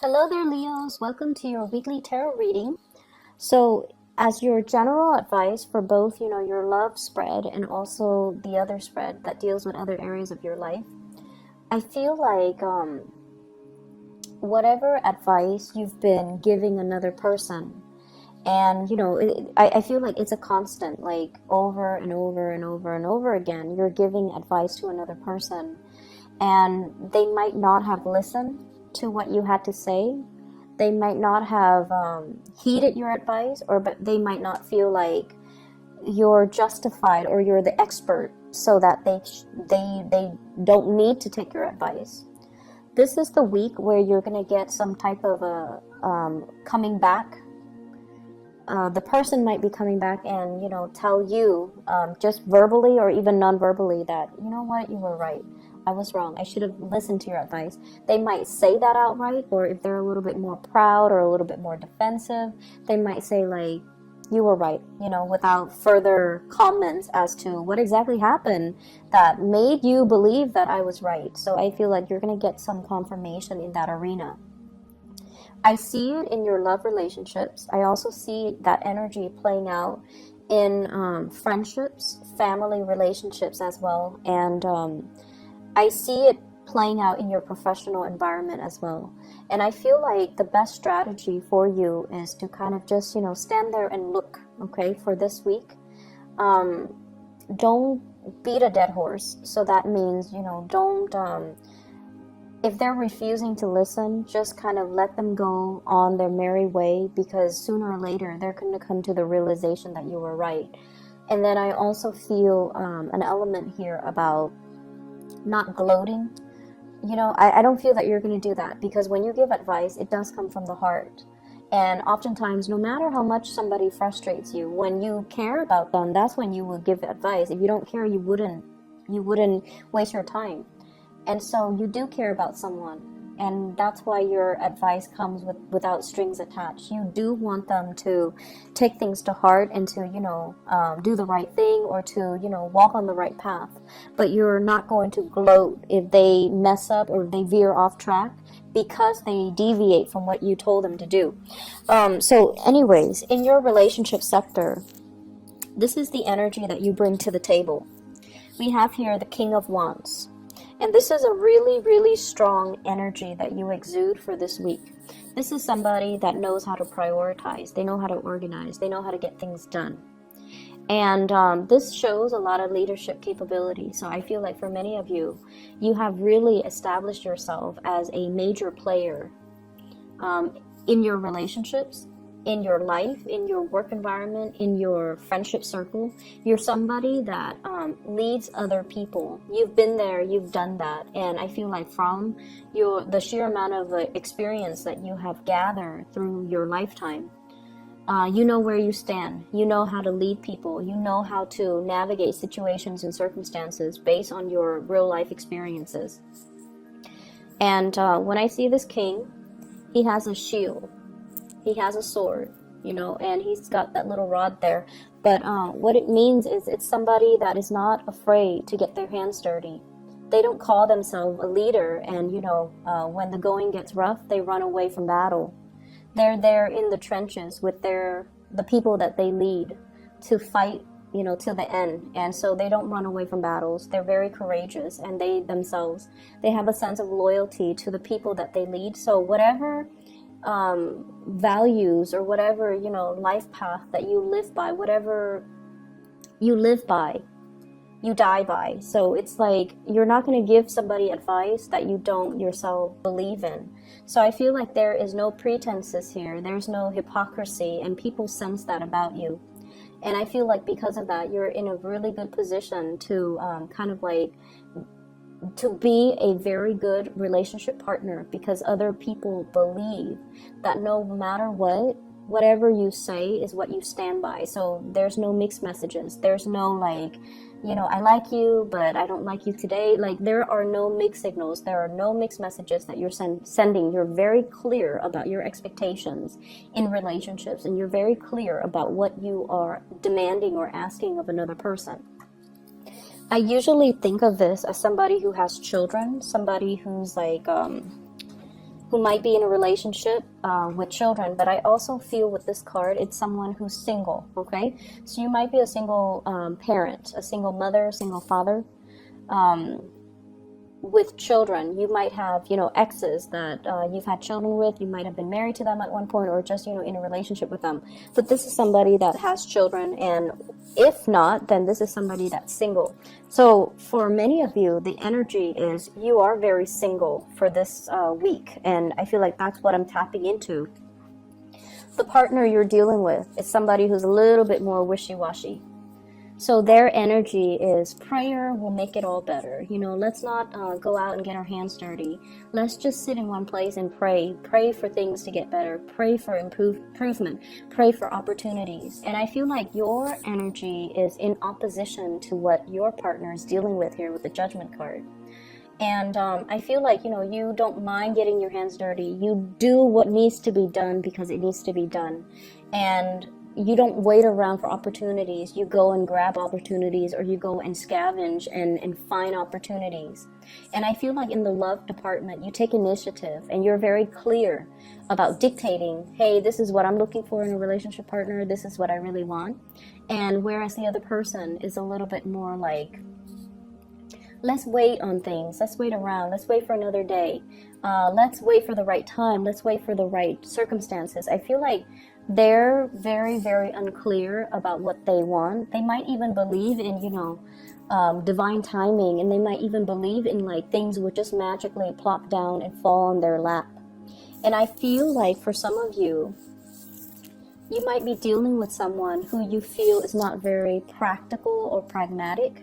Hello there, Leos. Welcome to your weekly tarot reading. So, as your general advice for both, your love spread and also the other spread that deals with other areas of your life, I feel like whatever advice you've been giving another person, and I feel like it's a constant, like over and over and over and over again, you're giving advice to another person, and they might not have listened to what you had to say. They might not have heeded your advice, but they might not feel like you're justified or you're the expert, so that they don't need to take your advice. This is the week where you're gonna get some type of a coming back. The person might be coming back and tell you just verbally or even non-verbally that you know what, you were right. I was wrong. I should have listened to your advice. They might say that outright, or if they're a little bit more proud or a little bit more defensive, they might say like, you were right, without further comments as to what exactly happened that made you believe that I was right. So I feel like you're going to get some confirmation in that arena. I see it in your love relationships. I also see that energy playing out in friendships, family relationships as well, and I see it playing out in your professional environment as well. And I feel like the best strategy for you is to kind of just, stand there and look, okay, for this week. Don't beat a dead horse. So that means, don't, if they're refusing to listen, just kind of let them go on their merry way, because sooner or later they're going to come to the realization that you were right. And then I also feel an element here about not gloating. I don't feel that you're going to do that, because when you give advice, it does come from the heart. And oftentimes, no matter how much somebody frustrates you, when you care about them, that's when you will give advice. If you don't care, you wouldn't waste your time. And so you do care about someone, and that's why your advice comes without strings attached. You do want them to take things to heart and to do the right thing, or to walk on the right path. But you're not going to gloat if they mess up or they veer off track, because they deviate from what you told them to do. So anyways, in your relationship sector, this is the energy that you bring to the table. We have here the King of Wands. And this is a really, really strong energy that you exude for this week. This is somebody that knows how to prioritize. They know how to organize. They know how to get things done. And this shows a lot of leadership capability. So I feel like for many of you, you have really established yourself as a major player in your relationships, in your life, in your work environment, in your friendship circle. You're somebody that leads other people. You've been there, you've done that, and I feel like from the sheer amount of experience that you have gathered through your lifetime, you know where you stand. You know how to lead people. You know how to navigate situations and circumstances based on your real life experiences. And when I see this king, he has a shield. He has a sword, and he's got that little rod there. But what it means is it's somebody that is not afraid to get their hands dirty. They don't call themselves a leader, and when the going gets rough, they run away from battle. They're there in the trenches with the people that they lead to fight, till the end. And so they don't run away from battles. They're very courageous, and they have a sense of loyalty to the people that they lead. So whatever values or whatever life path that you live by, whatever you live by, you die by. So it's like you're not going to give somebody advice that you don't yourself believe in. So I feel like there is no pretenses here. There's no hypocrisy, and people sense that about you. And I feel like because of that, you're in a really good position to kind of like to be a very good relationship partner, because other people believe that no matter whatever you say is what you stand by. So there's no mixed messages. There's no like, I like you, but I don't like you today. Like, there are no mixed signals. There are no mixed messages that you're sending. You're very clear about your expectations in relationships, and you're very clear about what you are demanding or asking of another person. I usually think of this as somebody who has children, somebody who's like who might be in a relationship with children, but I also feel with this card, it's someone who's single, okay? So you might be a single parent, a single mother, a single father, with children. You might have, exes that you've had children with. You might have been married to them at one point, or just, in a relationship with them. But this is somebody that has children, and if not, then this is somebody that's single. So for many of you, the energy is you are very single for this week, and I feel like that's what I'm tapping into. The partner you're dealing with is somebody who's a little bit more wishy-washy. So their energy is prayer will make it all better. Let's not go out and get our hands dirty. Let's just sit in one place and pray. Pray for things to get better. Pray for improvement. Pray for opportunities. And I feel like your energy is in opposition to what your partner is dealing with here with the Judgment card. And I feel like, you don't mind getting your hands dirty. You do what needs to be done because it needs to be done. And you don't wait around for opportunities. You go and grab opportunities, or you go and scavenge and find opportunities. And I feel like in the love department, you take initiative and you're very clear about dictating, hey, this is what I'm looking for in a relationship partner. This is what I really want. And whereas the other person is a little bit more like, let's wait on things. Let's wait around. Let's wait for another day. Let's wait for the right time. Let's wait for the right circumstances. I feel like they're very, very unclear about what they want. They might even believe in, divine timing, and they might even believe in like things would just magically plop down and fall on their lap. And I feel like for some of you, you might be dealing with someone who you feel is not very practical or pragmatic.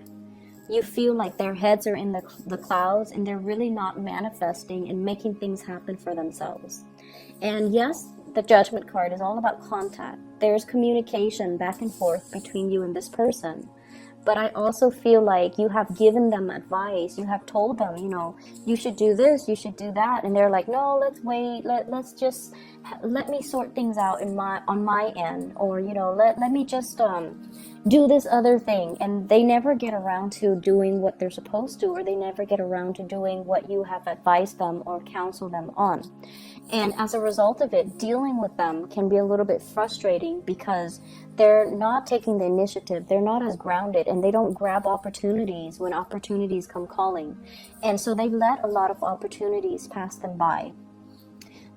You feel like their heads are in the clouds, and they're really not manifesting and making things happen for themselves. And yes, the Judgment card is all about contact. There's communication back and forth between you and this person. But I also feel like you have given them advice. You have told them, you should do this, you should do that. And they're like, no, let's wait. Let me sort things out on my end. Or, let me just do this other thing. And they never get around to doing what they're supposed to, or they never get around to doing what you have advised them or counseled them on. And as a result of it, dealing with them can be a little bit frustrating because they're not taking the initiative. They're not as grounded, and they don't grab opportunities when opportunities come calling. And so they let a lot of opportunities pass them by.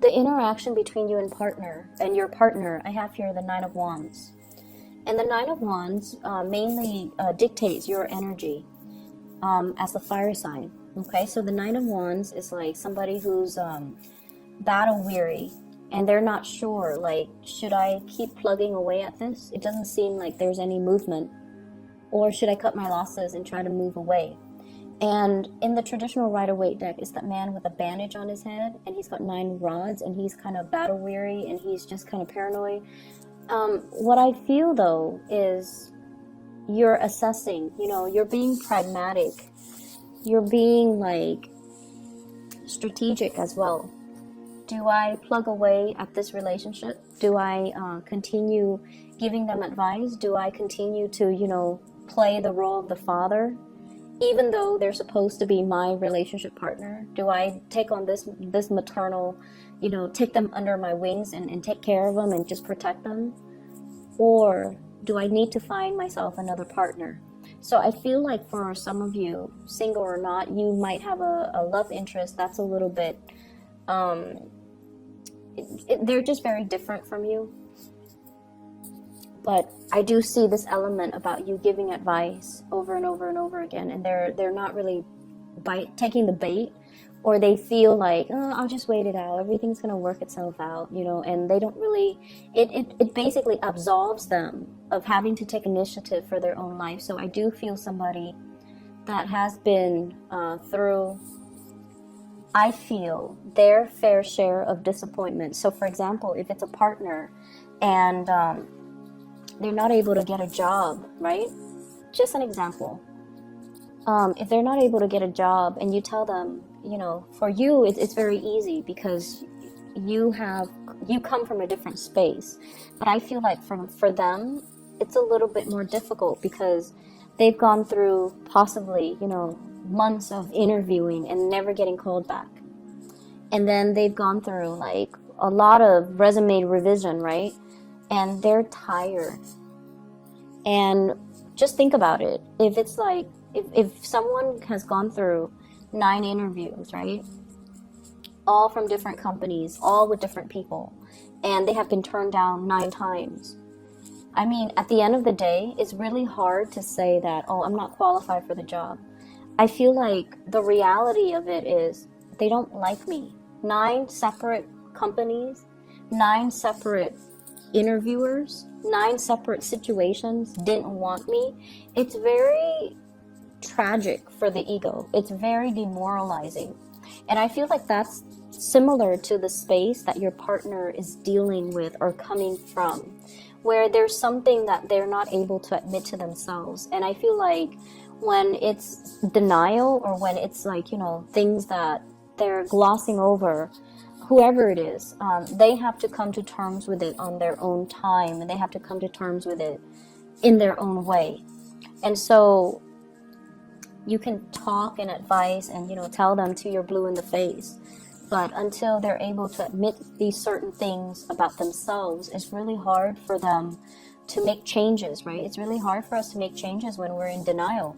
The interaction between you and your partner, I have here the Nine of Wands. And the Nine of Wands mainly dictates your energy as the fire sign. Okay, so the Nine of Wands is like somebody who's battle weary, and they're not sure, like, should I keep plugging away at this? It doesn't seem like there's any movement. Or should I cut my losses and try to move away? And in the traditional Rider-Waite deck is that man with a bandage on his head, and he's got 9 rods, and he's kind of battle weary, and he's just kind of paranoid. What I feel though is you're assessing, you're being pragmatic. You're being like strategic as well. Do I plug away at this relationship? Do I continue giving them advice? Do I continue to, play the role of the father, even though they're supposed to be my relationship partner? Do I take on this maternal, take them under my wings and take care of them and just protect them? Or do I need to find myself another partner? So I feel like for some of you, single or not, you might have a love interest that's a little bit... they're just very different from you. But I do see this element about you giving advice over and over and over again, and they're not really taking the bait, or they feel like, oh, I'll just wait it out, everything's gonna work itself out, and they don't really, it basically absolves them of having to take initiative for their own life. So I do feel somebody that has been through, I feel, their fair share of disappointment. So for example, if it's a partner and they're not able to get a job, right? Just an example. If they're not able to get a job and you tell them, for you, it's very easy because you come from a different space. But I feel like for them, it's a little bit more difficult because they've gone through possibly, months of interviewing and never getting called back. and then they've gone through like a lot of resume revision, right? And they're tired. And just think about it. If it's like, if someone has gone through 9 interviews, right? All from different companies, all with different people, and they have been turned down 9 times. I mean, at the end of the day, it's really hard to say that, oh, I'm not qualified for the job. I feel like the reality of it is they don't like me. 9 separate companies, 9 separate interviewers, 9 separate situations didn't want me. It's very tragic for the ego. It's very demoralizing. And I feel like that's similar to the space that your partner is dealing with or coming from, where there's something that they're not able to admit to themselves. And I feel like when it's denial, or when it's like, you know, things that they're glossing over, whoever it is, they have to come to terms with it on their own time, and they have to come to terms with it in their own way. And so you can talk and advise and, you know, tell them till you're blue in the face, but until they're able to admit these certain things about themselves, it's really hard for them to make changes, right? It's really hard for us to make changes when we're in denial.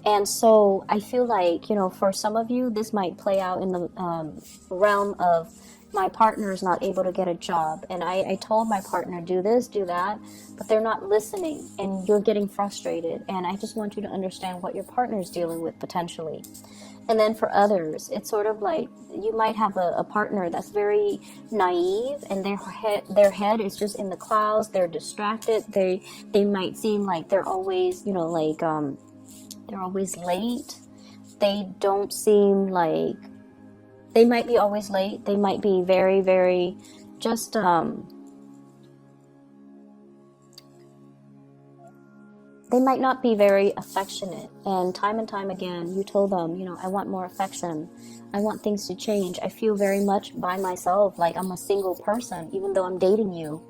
And so I feel like, you know, for some of you, this might play out in the realm of, my partner is not able to get a job, and I told my partner, do this, do that, but they're not listening, and you're getting frustrated. And I just want you to understand what your partner is dealing with potentially. And then for others, it's sort of like you might have a partner that's very naive, and their head is just in the clouds. They're distracted. They might seem like they're always, you know, like they're always late. They don't seem like, they might be always late. They might be very, very just they might not be very affectionate. And time again, you told them, you know, I want more affection. I want things to change. I feel very much by myself, like I'm a single person, even though I'm dating you.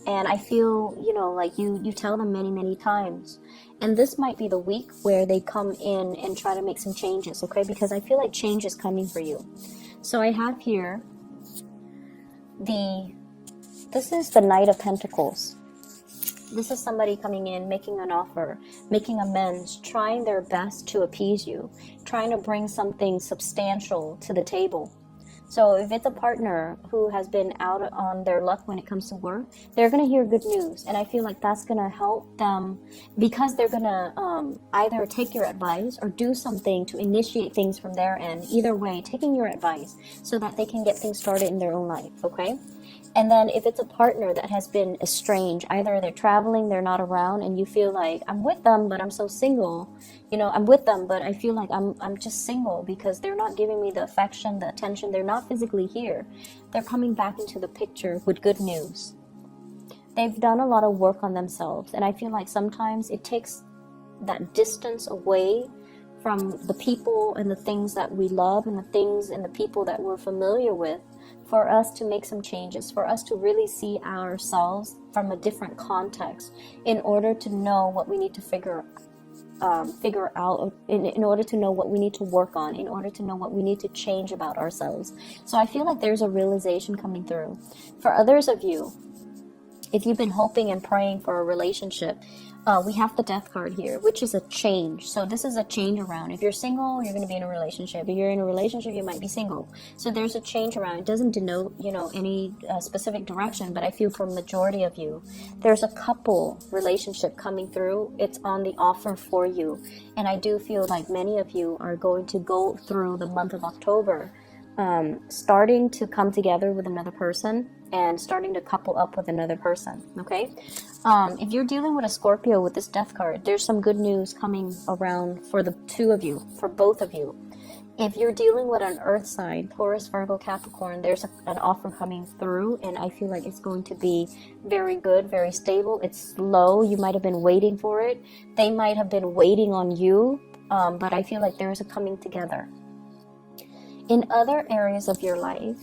And I feel, you know, like you tell them many, many times. And this might be the week where they come in and try to make some changes, okay? Because I feel like change is coming for you. So I have here this is the Knight of Pentacles. This is somebody coming in, making an offer, making amends, trying their best to appease you, trying to bring something substantial to the table. So if it's a partner who has been out on their luck when it comes to work, they're going to hear good news. And I feel like that's going to help them, because they're going to either take your advice or do something to initiate things from their end. Either way, taking your advice so that they can get things started in their own life, okay? And then if it's a partner that has been estranged, either they're traveling, they're not around, and you feel like, I'm with them, but I'm so single. You know, I'm with them, but I feel like I'm just single because they're not giving me the affection, the attention. They're not physically here. They're coming back into the picture with good news. They've done a lot of work on themselves, and I feel like sometimes it takes that distance away from the people and the things that we love and the things and the people that we're familiar with, for us to make some changes, for us to really see ourselves from a different context, in order to know what we need to figure out, in order to know what we need to work on, in order to know what we need to change about ourselves. So I feel like there's a realization coming through. For others of you, if you've been hoping and praying for a relationship, we have the Death card here, which is a change. So this is a change around. If you're single, you're going to be in a relationship. If you're in a relationship, you might be single. So there's a change around. It doesn't denote, you know, any specific direction, but I feel for majority of you, there's a couple relationship coming through. It's on the offer for you. And I do feel like many of you are going to go through the month of October, starting to come together with another person and starting to couple up with another person, okay? If you're dealing with a Scorpio with this Death card, there's some good news coming around for the two of you, for both of you. If you're dealing with an earth sign, Taurus, Virgo, Capricorn, there's an offer coming through, and I feel like it's going to be very good, very stable. It's slow. You might have been waiting for it. They might have been waiting on you, but I feel like there's a coming together. In other areas of your life,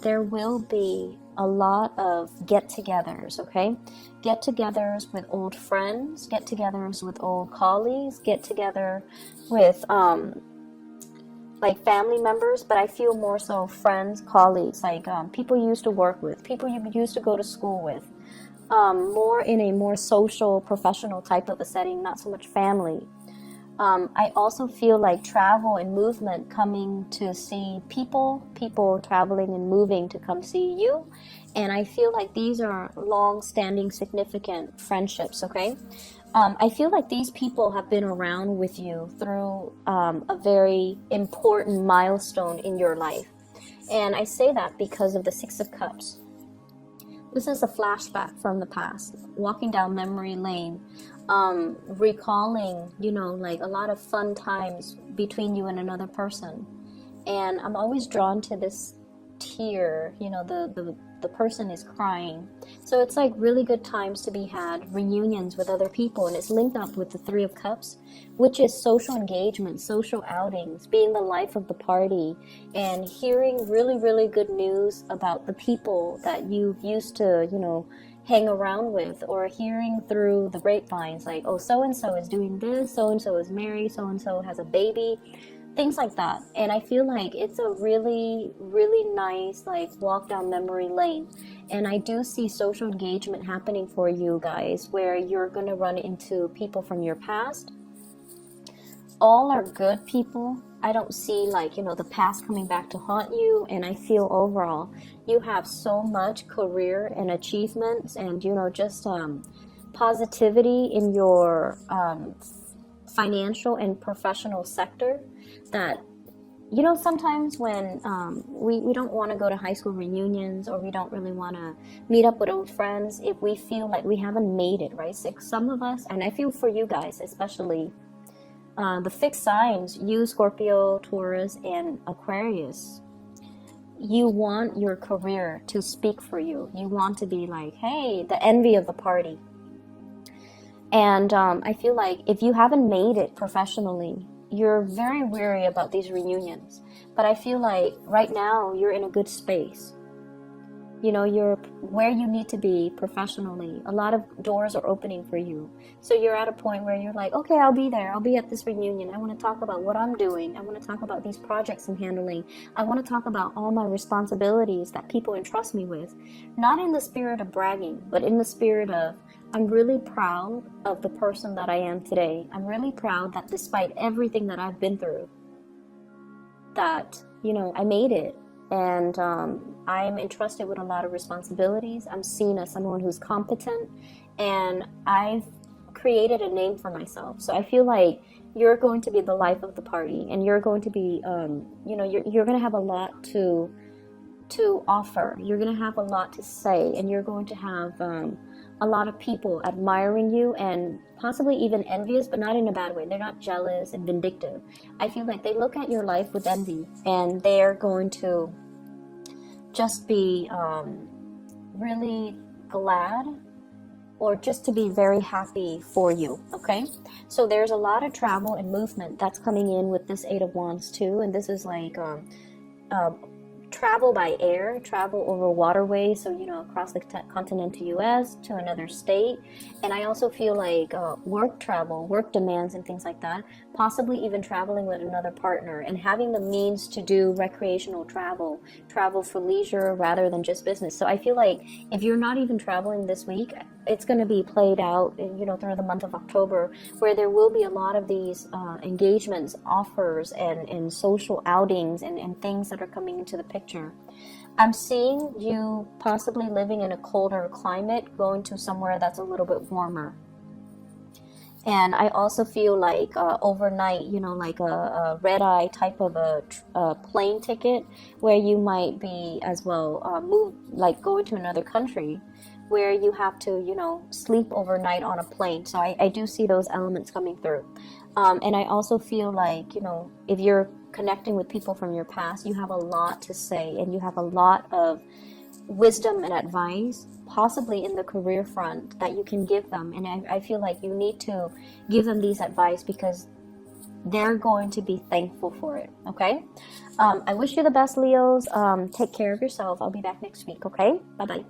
there will be a lot of get-togethers, okay? Get-togethers with old friends, get-togethers with old colleagues, get-together with like family members, but I feel more so friends, colleagues, like people you used to work with, people you used to go to school with. More in a more social, professional type of a setting, not so much family. I also feel like travel and movement, coming to see people traveling and moving to come see you. And I feel like these are long-standing, significant friendships, okay? I feel like these people have been around with you through a very important milestone in your life. And I say that because of the Six of Cups. This is a flashback from the past, walking down memory lane, recalling, like a lot of fun times between you and another person. And I'm always drawn to this tear, the person is crying. So it's like really good times to be had, reunions with other people, and it's linked up with the Three of Cups, which is social engagement, social outings, being the life of the party, and hearing really, really good news about the people that you've used to, hang around with, or hearing through the grapevines, like, oh, so-and-so is doing this, so-and-so is married, so-and-so has a baby, things like that. And I feel like it's a really, really nice, like, walk down memory lane. And I do see social engagement happening for you guys, where you're going to run into people from your past. All are good people. I don't see, like, the past coming back to haunt you. And I feel overall you have so much career and achievements, and just positivity in your financial and professional sector, that sometimes when we don't want to go to high school reunions, or we don't really want to meet up with old friends if we feel like we haven't made it, right? So some of us, and I feel for you guys especially, the fixed signs, you, Scorpio, Taurus, and Aquarius, you want your career to speak for you. You want to be like, hey, the envy of the party. And I feel like if you haven't made it professionally, you're very weary about these reunions. But I feel like right now you're in a good space. You're where you need to be professionally. A lot of doors are opening for you. So you're at a point where you're like, okay, I'll be there. I'll be at this reunion. I want to talk about what I'm doing. I want to talk about these projects I'm handling. I want to talk about all my responsibilities that people entrust me with. Not in the spirit of bragging, but in the spirit of, I'm really proud of the person that I am today. I'm really proud that despite everything that I've been through, that, I made it. And I'm entrusted with a lot of responsibilities. I'm seen as someone who's competent, and I've created a name for myself. So I feel like you're going to be the life of the party, and you're going to be, you're going to have a lot to offer. You're going to have a lot to say, and you're going to have a lot of people admiring you, and possibly even envious, but not in a bad way. They're not jealous and vindictive. I feel like they look at your life with envy, and they're going to just be really glad, or just to be very happy for you, okay? So there's a lot of travel and movement that's coming in with this Eight of Wands too, and this is like travel by air, travel over waterways, so across the continental US to another state. And I also feel like work travel, work demands and things like that, possibly even traveling with another partner, and having the means to do recreational travel for leisure rather than just business. So I feel like if you're not even traveling this week, it's going to be played out through the month of October, where there will be a lot of these engagements, offers, and social outings and things that are coming into the picture. I'm seeing you possibly living in a colder climate, going to somewhere that's a little bit warmer. And I also feel like overnight, like a red-eye type of a plane ticket, where you might be as well move, like going to another country, where you have to, sleep overnight on a plane. So I do see those elements coming through. And I also feel like, if you're connecting with people from your past, you have a lot to say, and you have a lot of wisdom and advice, possibly in the career front, that you can give them. And I feel like you need to give them these advice, because they're going to be thankful for it, okay? I wish you the best, Leos. Take care of yourself. I'll be back next week, okay? Bye-bye.